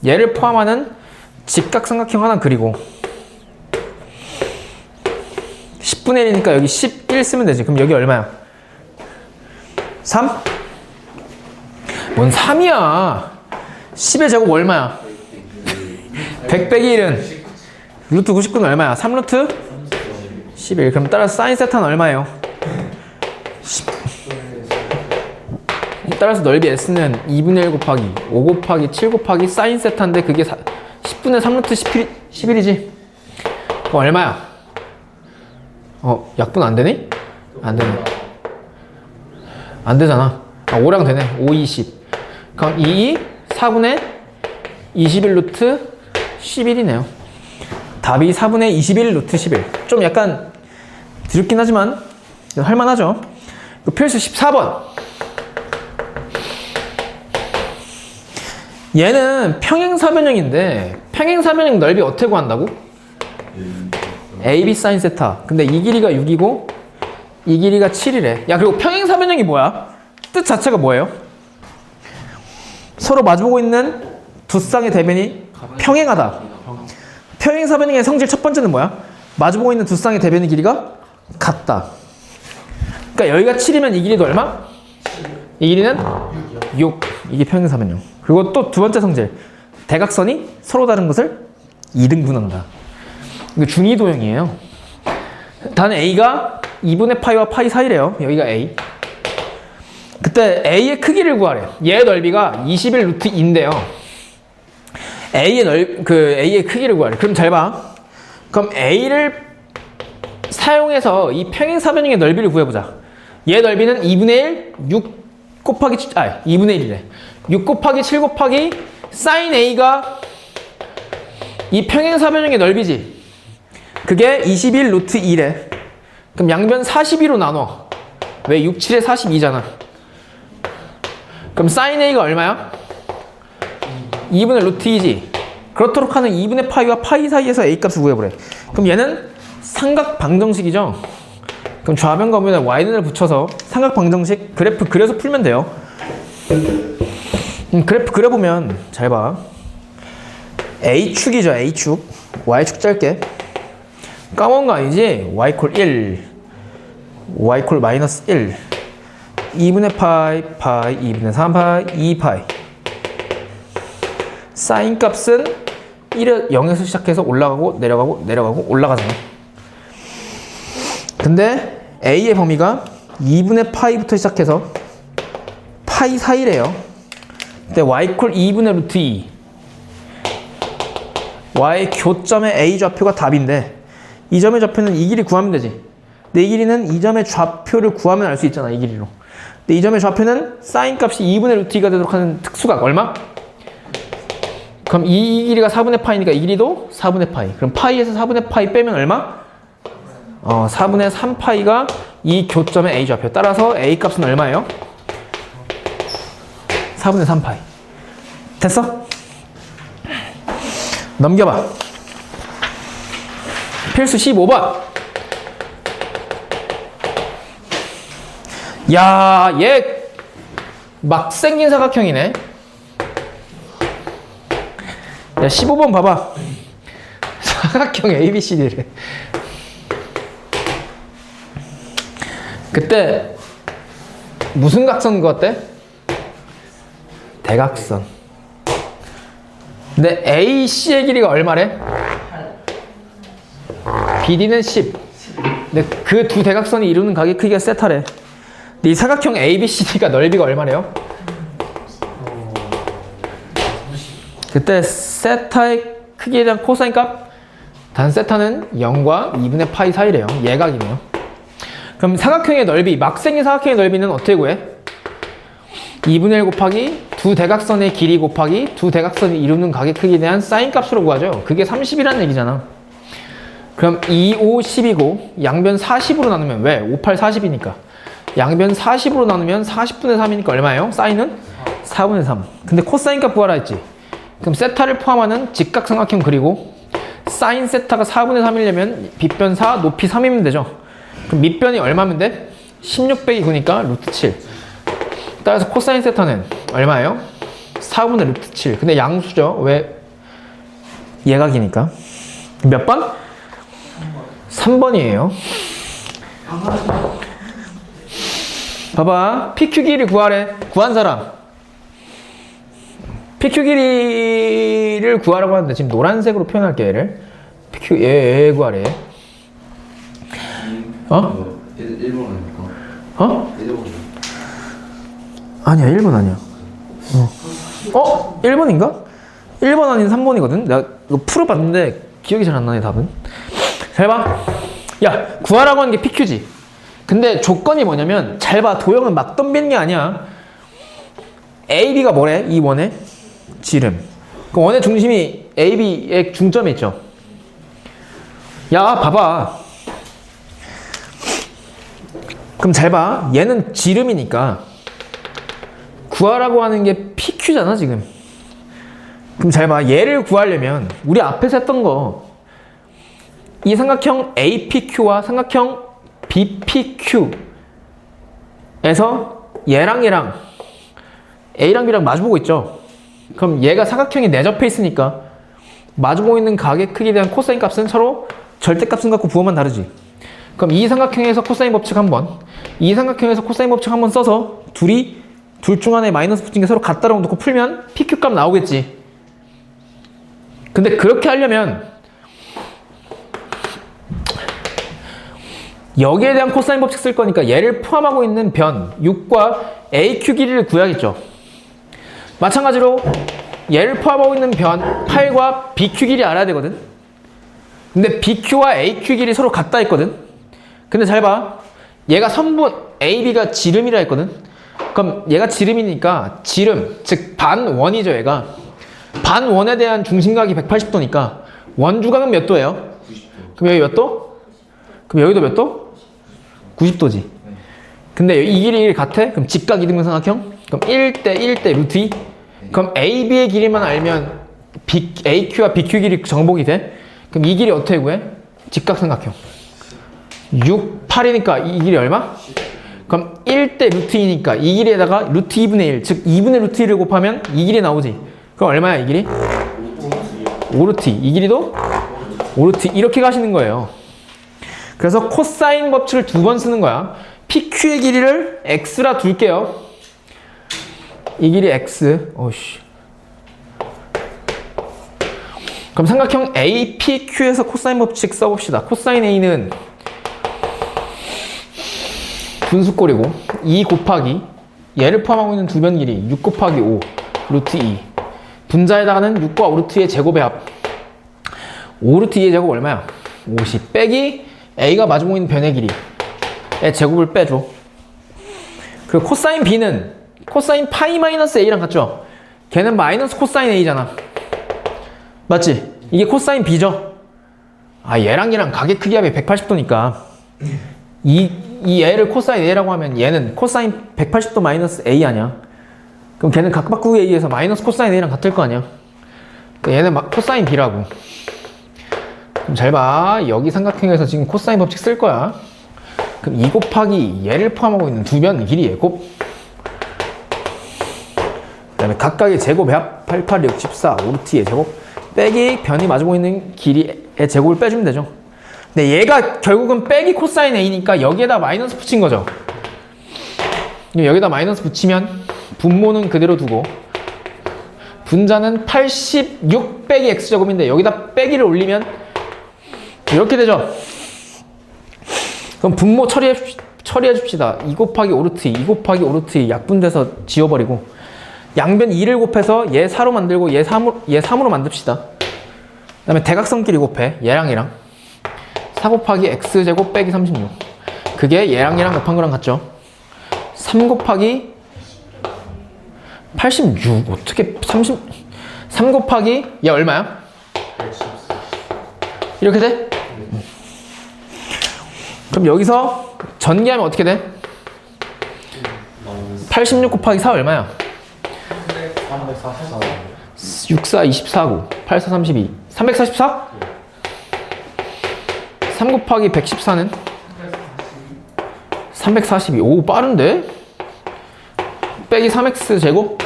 S1: 얘를 포함하는 직각삼각형 하나 그리고 10분의 1이니까 여기 11 쓰면 되지. 그럼 여기 얼마야? 3? 뭔 3이야? 10의 제곱 얼마야? 100 빼기 1은 루트 99는 얼마야? 3루트 11. 그럼 따라서 사인 세타는 얼마예요? 10. 따라서 넓이 S는 2분의 1 곱하기 5 곱하기 7 곱하기 사인 세타인데 그게 10분의 3루트 11이지? 그럼 얼마야? 약분 안 되니? 안 되네. 안 되잖아. 5랑 되네. 5, 20. 그럼 2, 4분의 21 루트 11이네요. 답이 4분의 21 루트 11. 좀 약간 드럽긴 하지만 할만하죠. 필수 14번. 얘는 평행사변형인데 평행사변형 넓이 어떻게 구한다고? AB 사인 세타. 근데 이 길이가 6이고 이 길이가 7이래. 야, 그리고 평행사변형이 뭐야? 뜻 자체가 뭐예요? 서로 마주보고 있는 두 쌍의 대변이 평행하다. 평행사변형의 성질 첫 번째는 뭐야? 마주보고 있는 두 쌍의 대변의 길이가 같다. 그러니까 여기가 7이면 이 길이도 얼마? 이 길이는 6. 이게 평행사변형. 그리고 또 두 번째 성질. 대각선이 서로 다른 것을 2등분한다. 이거 중이도형이에요. 단 A가 2분의 파이와 파이 사이래요. 여기가 A. 그때 A의 크기를 구하래. 얘의 넓이가 21 루트 2인데요. A의 크기를 구하래. 그럼 잘 봐. 그럼 A를 사용해서 이 평행사변형의 넓이를 구해보자. 얘 넓이는 2분의 1, 6 곱하기 2분의 1이래. 6 곱하기 7 곱하기 사인 A가 이 평행사변형의 넓이지. 그게 21 루트 2래. 그럼 양변 42로 나눠. 왜? 6, 7에 42잖아. 그럼 사인 A가 얼마야? 2분의 루트 2지. 그렇도록 하는 2분의 파이와 파이 사이에서 A 값을 구해보래. 그럼 얘는 삼각 방정식이죠. 그럼 좌변과 우변에 y는을 붙여서 삼각 방정식 그래프 그려서 풀면 돼요. 그래프 그려보면 잘 봐. A축이죠. A축. y축 짤게. 까먹은 거 아니지? y콜 1, y콜 마이너스 1, 2분의 파이, 파이, 2분의 3파이, 2파이. 사인 값은 0에서 시작해서 올라가고 내려가고 내려가고 올라가잖아. 근데 a의 범위가 2분의 파이부터 시작해서 파이 사이래요. 근데 y콜 2분의 루트 2. y 교점의 a 좌표가 답인데 이 점의 좌표는 이 길이 구하면 되지. 근데 이 길이는 이 점의 좌표를 구하면 알 수 있잖아, 이 길이로. 근데 이 점의 좌표는 사인 값이 2분의 루트 2가 되도록 하는 특수각 얼마? 그럼 이 길이가 4분의 파이니까 이 길이도 4분의 파이. 그럼 파이에서 4분의 파이 빼면 얼마? 4분의 3파이가 이 교점의 a 좌표. 따라서 a 값은 얼마예요? 4분의 3파이. 됐어? 넘겨봐. 필수 15번. 야, 얘 막 생긴 사각형이네. 야, 15번 봐봐. 사각형 ABCD래. 그때 무슨 각선 그었대? 대각선. 근데 AC의 길이가 얼마래? BD는 10. 근데 그 두 대각선이 이루는 각의 크기가 세타래. 근데 이 사각형 ABCD가 넓이가 얼마래요? 그때 세타의 크기에 대한 코사인 값? 단 세타는 0과 2분의 파이 사이래요. 예각이네요. 그럼 사각형의 넓이, 막 생긴 사각형의 넓이는 어떻게 구해? 2분의 1 곱하기 두 대각선의 길이 곱하기 두 대각선이 이루는 각의 크기에 대한 사인 값으로 구하죠. 그게 30이라는 얘기잖아. 그럼 2, 5, 10이고 양변 40으로 나누면 왜? 5, 8, 40이니까. 양변 40으로 나누면 40분의 3이니까 얼마예요? 사인은? 4분의 3. 근데 코사인 값 구하라 했지. 그럼 세타를 포함하는 직각삼각형 그리고 사인 세타가 4분의 3이려면 빗변 4, 높이 3이면 되죠. 그럼 밑변이 얼마면 돼? 16 빼기 9니까 루트 7. 따라서 코사인 세타는 얼마예요? 4분의 루트 7. 근데 양수죠. 왜? 예각이니까. 몇 번? 3번이에요. 봐봐. PQ 길이 구하래. 구한 사람. PQ 길이를 구하라고 하는데 지금 노란색으로 표현할게, 얘를. PQ, 얘 구하래.
S2: 1번 아닙니까? 1번.
S1: 아니야, 1번 아니야. 1번인가? 1번 아닌 3번이거든? 내가 이거 풀어봤는데 기억이 잘 안 나네, 답은. 잘 봐. 야, 구하라고 하는 게 PQ지. 근데 조건이 뭐냐면, 잘 봐. 도형은 막 덤비는 게 아니야. AB가 뭐래? 이 원의 지름. 그 원의 중심이 AB의 중점에 있죠. 야, 봐봐. 그럼 잘 봐. 얘는 지름이니까 구하라고 하는 게 PQ잖아, 지금. 그럼 잘 봐. 얘를 구하려면 우리 앞에서 했던 거, 이 삼각형 APQ와 삼각형 BPQ에서 얘랑 A랑 B랑 마주보고 있죠. 그럼 얘가 삼각형이 내접해 있으니까 마주보고 있는 각의 크기에 대한 코사인 값은 서로 절대값은 갖고 부호만 다르지. 그럼 이 삼각형에서 코사인 법칙 한번, 이 삼각형에서 코사인 법칙 한번 써서 둘 중 하나에 마이너스 붙인 게 서로 같다라고 놓고 풀면 PQ 값 나오겠지. 근데 그렇게 하려면 여기에 대한 코사인 법칙 쓸 거니까 얘를 포함하고 있는 변 6과 AQ 길이를 구해야겠죠. 마찬가지로 얘를 포함하고 있는 변 8과 BQ 길이 알아야 되거든. 근데 BQ와 AQ 길이 서로 같다 했거든. 근데 잘 봐. 얘가 선분 AB가 지름이라 했거든. 그럼 얘가 지름이니까 지름, 즉 반원이죠, 얘가. 반원에 대한 중심각이 180도니까 원주각은 몇 도예요? 90도. 그럼 여기 몇 도? 그럼 여기도 몇 도? 90도지. 근데 이 길이 같아? 그럼 직각 이등분 삼각형? 그럼 1대 1대 루트 2? 그럼 AB의 길이만 알면 AQ와 BQ 길이 정복이 돼? 그럼 이 길이 어떻게 구해? 직각삼각형. 6, 8이니까 이 길이 얼마? 그럼 1대 루트 2니까 이 길이에다가 루트 2분의 1, 즉 2분의 루트 1을 곱하면 이 길이 나오지. 그럼 얼마야, 이 길이? 5루트 2. 이 길이도 오르트 이렇게 가시는 거예요. 그래서 코사인 법칙을 2번 쓰는 거야. PQ의 길이를 x라 둘게요. 이 길이 x. 어씨. 그럼 삼각형 APQ에서 코사인 법칙 써봅시다. 코사인 A는 분수꼴이고 2 곱하기 얘를 포함하고 있는 두 변 길이 6 곱하기 5 루트 2 분자에다가는 6과 5루트의 제곱의 합 5루트 2의 제곱 얼마야? 50 빼기 A가 마주보고 있는 변의 길이의 제곱을 빼줘. 그리고 코사인 B는 코사인 파이 마이너스 A랑 같죠? 걔는 마이너스 코사인 A잖아. 맞지? 이게 코사인 B죠? 아 얘랑 각의 크기 합이 180도니까 이 얘를 코사인 A라고 하면 얘는 코사인 180도 마이너스 A 아니야? 그럼 걔는 각 바꾸기에 의해서 마이너스 코사인 A랑 같을 거 아니야? 그러니까 얘는 코사인 B라고. 그럼 잘 봐. 여기 삼각형에서 지금 코사인 법칙 쓸 거야. 그럼 2 곱하기 얘를 포함하고 있는 두 변 길이의 곱. 그 다음에 각각의 제곱의 합 88, 64, 5루트의 제곱 빼기 변이 마주보고 있는 길이의 제곱을 빼주면 되죠. 근데 얘가 결국은 빼기 코사인 A니까 여기에다 마이너스 붙인 거죠. 여기다 마이너스 붙이면 분모는 그대로 두고 분자는 86 빼기 x제곱인데 여기다 빼기를 올리면 이렇게 되죠. 그럼 분모 처리해 줍시다. 2 곱하기 5루트 2 곱하기 5루트 2 약분돼서 지워버리고 양변 2를 곱해서 얘 4로 만들고 얘 3으로 만듭시다. 그 다음에 대각선끼리 곱해. 얘랑 얘랑 4 곱하기 x제곱 빼기 36 그게 얘랑 곱한 거랑 같죠. 3 곱하기 86 어떻게 3 곱하기 얘 얼마야? 이렇게 돼? 그럼 여기서 전개하면 어떻게 돼? 86 곱하기 4 얼마야? 6, 4, 24, 9 8, 4, 32 344? 3 곱하기 114는? 342 오 빠른데? 빼기 3x제곱?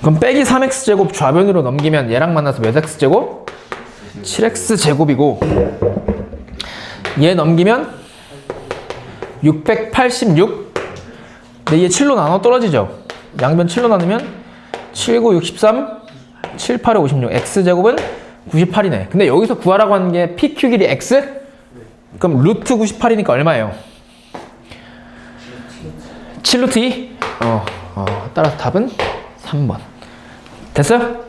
S1: 그럼 빼기 3x제곱 좌변으로 넘기면 얘랑 만나서 몇 x제곱? 7x제곱이고 얘 넘기면 686 근데 얘 7로 나눠 떨어지죠? 양변 7로 나누면 7, 9, 63 7, 8, 56 x제곱은 98이네. 근데 여기서 구하라고 하는 게 PQ 길이 x? 그럼 루트 98이니까 얼마예요? 7루트 2? 따라서 답은 3번. 됐어요?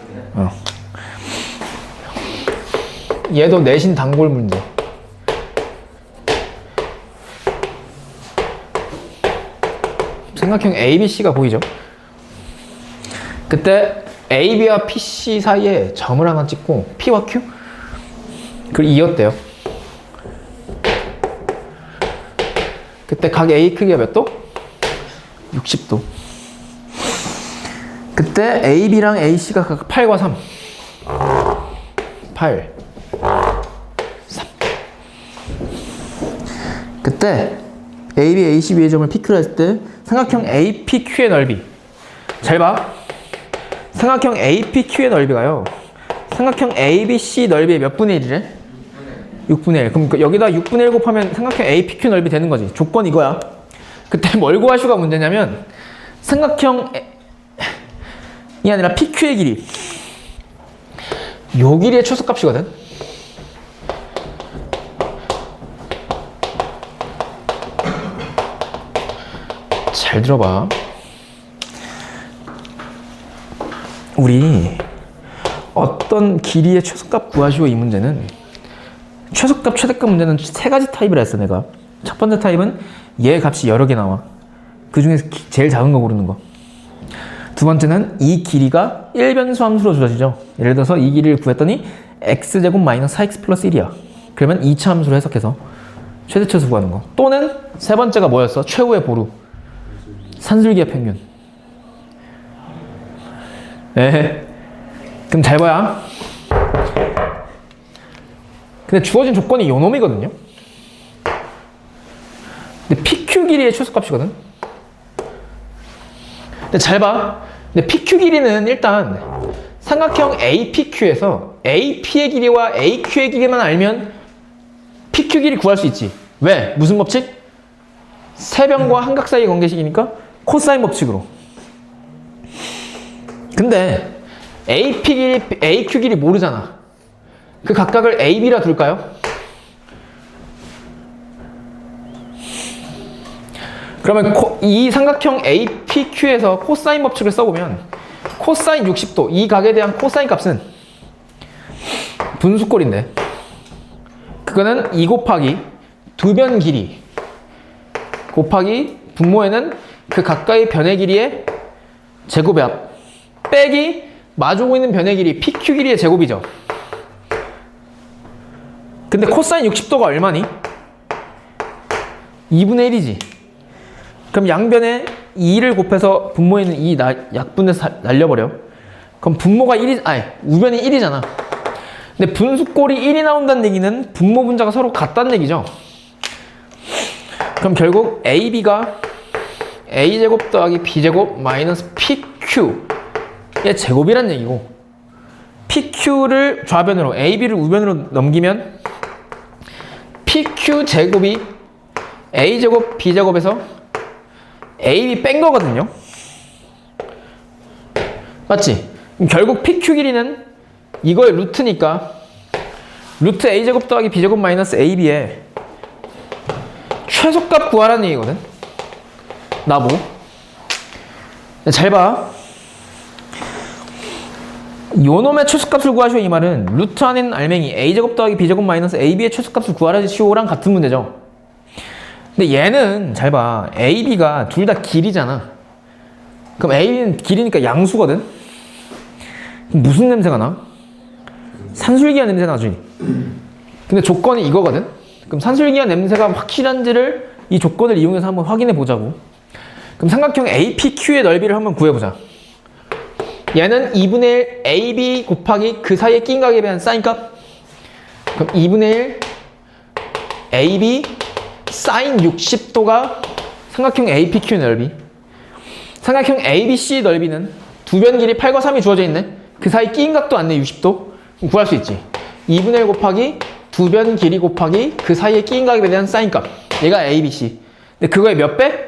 S1: 얘도 내신 단골 문제. 삼각형 ABC가 보이죠? 그때 AB와 PC 사이에 점을 하나 찍고 P와 Q? 그걸 이었대요. 그때 각 A 크기가 몇 도? 60도. 그때 AB랑 AC가 각 8과 3. 8, 3. 그때 AB, AC, B의 점을 PQ로 했을 때 삼각형 APQ의 넓이. 잘 봐. 삼각형 APQ의 넓이가요. 삼각형 ABC 넓이의 몇 분의 1이래? 6분의 1. 그럼 여기다 6분의 1 곱하면 삼각형 APQ 넓이 되는 거지. 조건 이거야. 그때 뭘 구하시가 문제냐면 삼각형이 아니라 PQ의 길이. 요 길이의 최소값이거든. 잘 들어봐. 우리 어떤 길이의 최소값 구하시오 이 문제는 최소값, 최대값 문제는 세 가지 타입을 했어 내가. 첫 번째 타입은 얘 값이 여러 개 나와. 그 중에서 제일 작은 거 고르는 거. 두 번째는 이 길이가 1변수 함수로 주어지죠. 예를 들어서 이 길이를 구했더니 x제곱 마이너스 4x 플러스 1이야. 그러면 2차 함수로 해석해서 최대치수 구하는 거. 또는 세 번째가 뭐였어? 최후의 보루. 산술기의 평균. 네. 그럼 잘 봐야. 근데 주어진 조건이 요 놈이거든요. 근데 PQ 길이의 최소값이거든. 근데 잘 봐. 근데 PQ 길이는 일단 삼각형 APQ에서 AP의 길이와 AQ의 길이만 알면 PQ 길이 구할 수 있지. 왜? 무슨 법칙? 세변과 한각 사이의 관계식이니까 코사인 법칙으로. 근데 AP 길이, AQ 길이 모르잖아. 그 각각을 AB라 둘까요? 그러면 이 삼각형 APQ에서 코사인 법칙을 써보면 코사인 60도, 이 각에 대한 코사인 값은 분수꼴인데 그거는 2 곱하기 두 변 길이 곱하기 분모에는 그 가까이 변의 길이의 제곱의 합 빼기 마주오고 있는 변의 길이 PQ 길이의 제곱이죠. 근데 코사인 60도가 얼마니? 2분의 1이지. 그럼 양변에 2를 곱해서 분모에 있는 2 약분해서 날려버려. 그럼 분모가 1이, 아니, 우변이 1이잖아. 근데 분수꼴이 1이 나온다는 얘기는 분모 분자가 서로 같다는 얘기죠. 그럼 결국 AB가 A제곱 더하기 B제곱 마이너스 PQ의 제곱이란 얘기고 PQ를 좌변으로 AB를 우변으로 넘기면 PQ 제곱이 A제곱 B제곱에서 AB 뺀 거거든요. 맞지? 그럼 결국 PQ 길이는 이거의 루트니까 루트 A제곱 더하기 B제곱 마이너스 AB의 최소값 구하라는 얘기거든. 나보고. 잘 봐. 요놈의 최소값을 구하시오 이 말은 루트 안에 있는 알맹이 A제곱 더하기 B제곱 마이너스 AB의 최소값을 구하시오랑 같은 문제죠. 근데 얘는 잘 봐. AB가 둘 다 길이잖아. 그럼 AB는 길이니까 양수거든. 그럼 무슨 냄새가 나? 산술기한 냄새 나지. 근데 조건이 이거거든. 그럼 산술기한 냄새가 확실한지를 이 조건을 이용해서 한번 확인해 보자고. 그럼 삼각형 APQ의 넓이를 한번 구해보자. 얘는 2분의 1 AB 곱하기 그 사이에 낀 각에 대한 사인값. 그럼 2분의 1 AB 사인 60도가 삼각형 APQ의 넓이. 삼각형 ABC 넓이는 두 변 길이 8과 3이 주어져 있네. 그 사이 끼인 각도 안내 60도. 그럼 구할 수 있지. 2분의 1 곱하기 두 변 길이 곱하기 그 사이에 끼인 각에 대한 사인값. 얘가 ABC. 근데 그거의 몇 배?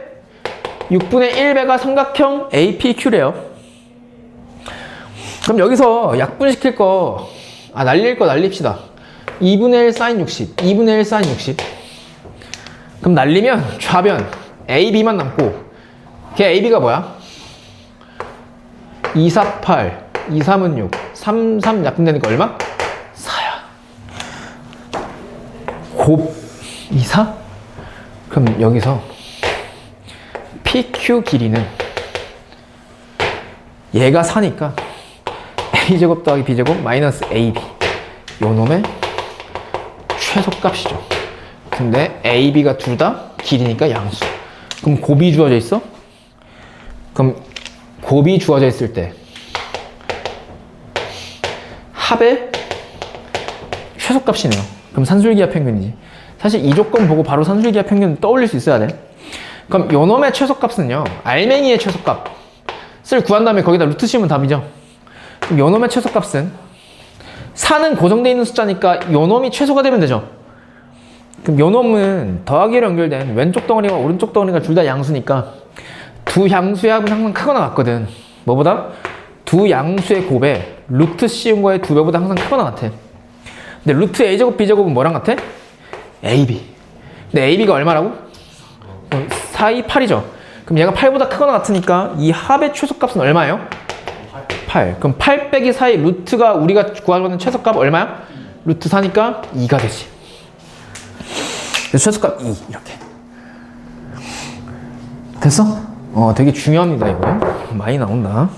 S1: 6분의 1배가 삼각형 APQ래요. 그럼 여기서 약분시킬 거, 날릴 거 날립시다. 2분의 1 사인 60, 2분의 1 사인 60. 그럼 날리면 좌변 AB만 남고, 걔 AB가 뭐야? 2, 4, 8, 2, 3은 6, 3, 3 약분되니까 얼마? 4야. 곱 2, 4? 그럼 여기서 PQ 길이는 얘가 4니까 A제곱 더하기 B제곱 마이너스 AB 요 놈의 최소값이죠. 근데 AB가 둘 다 길이니까 양수. 그럼 곱이 주어져 있어? 그럼 곱이 주어져 있을 때 합의 최소값이네요. 그럼 산술기하 평균이지. 사실 이 조건 보고 바로 산술기하 평균 떠올릴 수 있어야 돼. 그럼 요 놈의 최소값은요, 알맹이의 최소값을 구한 다음에 거기다 루트 씌우면 답이죠. 그럼 요 놈의 최소값은 4는 고정되어 있는 숫자니까 요 놈이 최소가 되면 되죠. 그럼 요 놈은 더하기로 연결된 왼쪽 덩어리와 오른쪽 덩어리가 둘 다 양수니까 두 양수의 합은 항상 크거나 같거든. 뭐보다? 두 양수의 곱에 루트 씌운 거의 2배보다 항상 크거나 같아. 근데 루트 A제곱 B제곱은 뭐랑 같아? AB. 근데 AB가 얼마라고? 4, 2, 8이죠. 그럼 얘가 8보다 크거나 같으니까 이 합의 최소값은 얼마예요? 8. 그럼 8 빼기 4의 루트가 우리가 구하려는 최소값 얼마야? 루트 4니까 2가 되지. 그래서 최소값 2 이렇게. 됐어? 되게 중요합니다 이거. 많이 나온다.